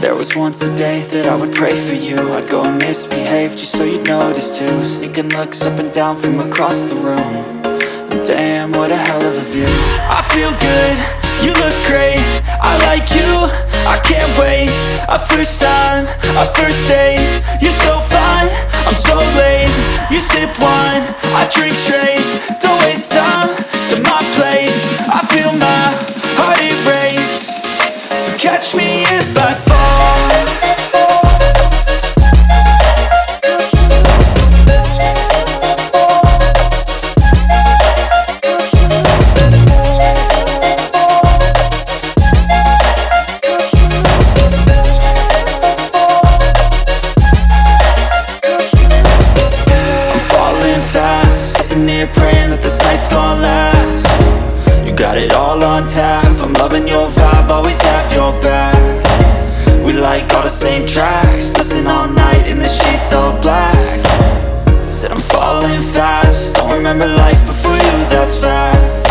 There was once a day that I would pray for you. I'd go and misbehave just so you'd notice too. Sneaking looks up and down from across the room. And damn, what a hell of a view. I feel good, you look great, I like you, I can't wait. A first time, a first date. You're so fine, I'm so late. You sip wine, I drink straight. Don't waste time to my place. I feel my heart erase. So catch me if I fall. Praying that this night's gonna last. You got it all on tap, I'm loving your vibe, always have your back. We like all the same tracks, listen all night in the sheets all black. Said I'm falling fast, don't remember life before you, that's fact.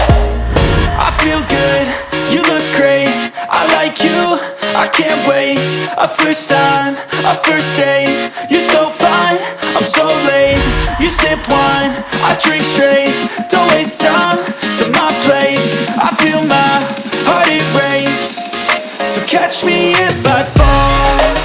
I feel good, you look great, I like you, I can't wait. A first time, a first date. You're so fine, I'm so late. You sip wine, I drink straight. Don't waste time to my place. I feel my heart erase. So catch me if I fall.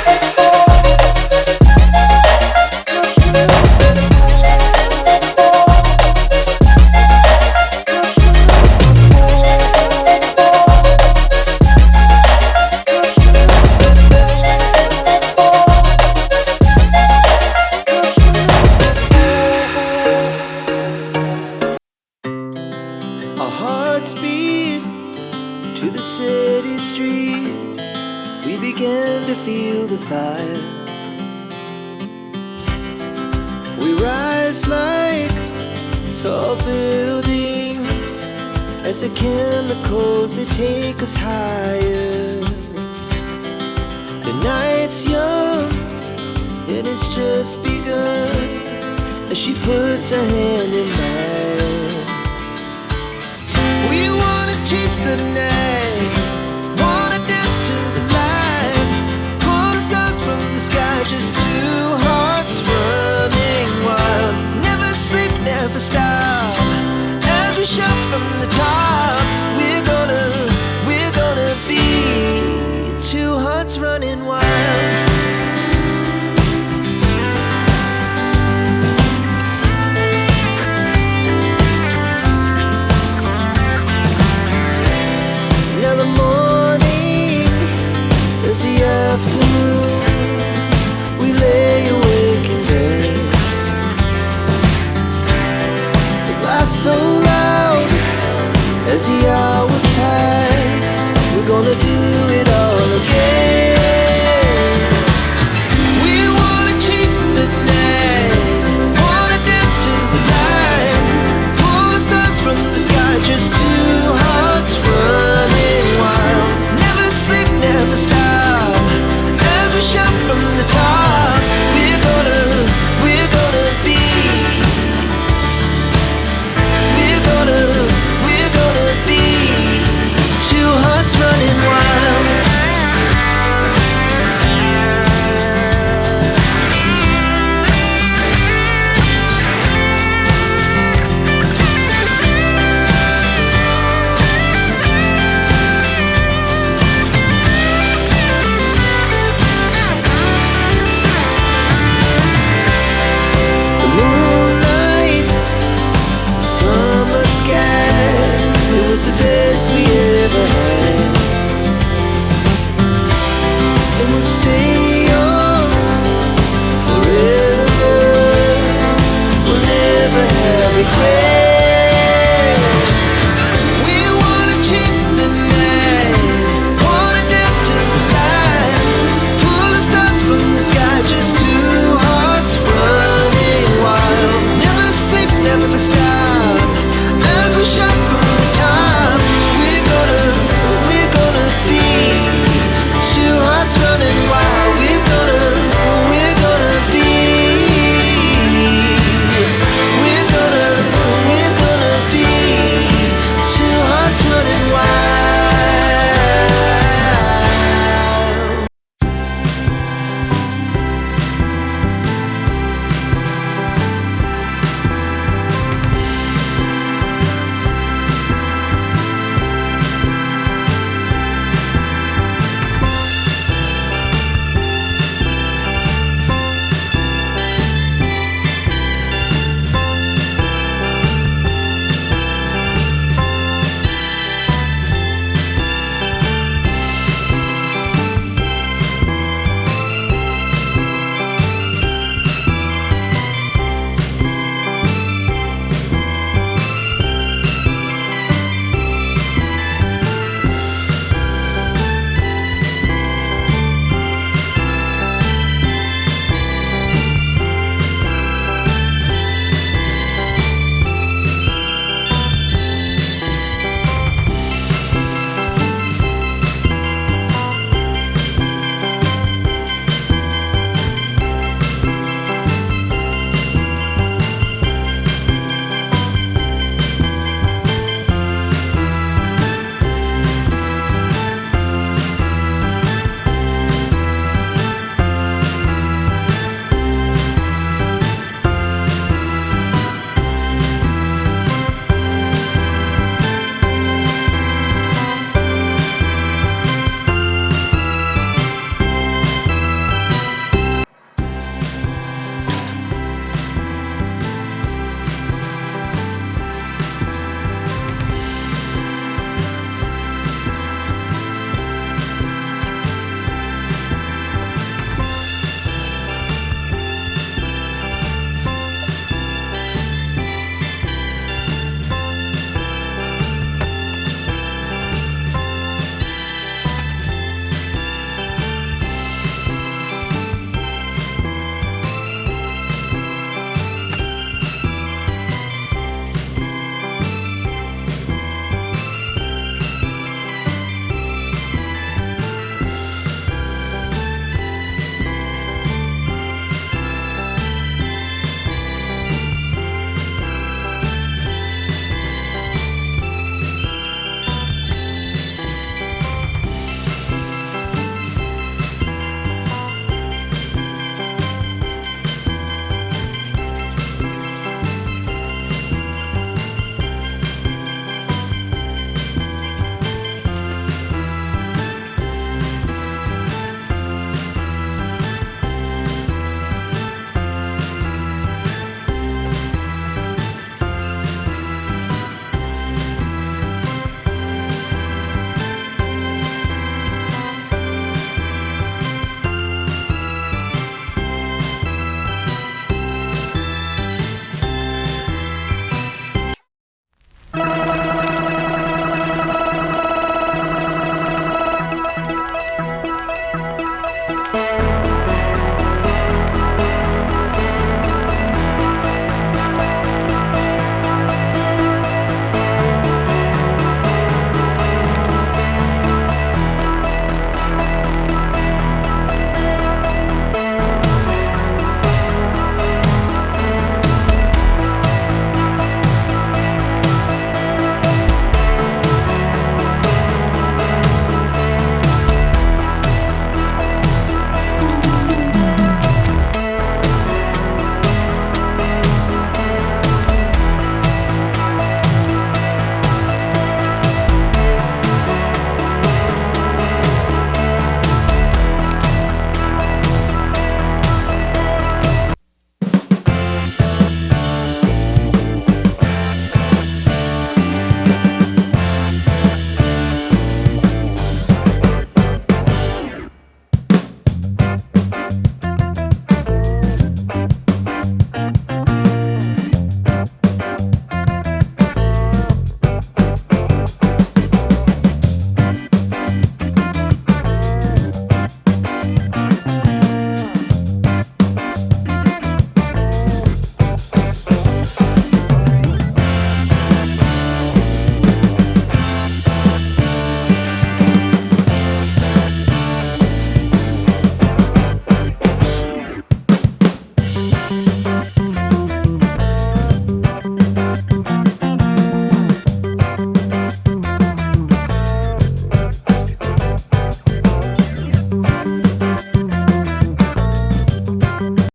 Speed to the city streets, we began to feel the fire. We rise like tall buildings as the chemicals, they take us higher. The night's young and it's just begun as she puts her hand in mine.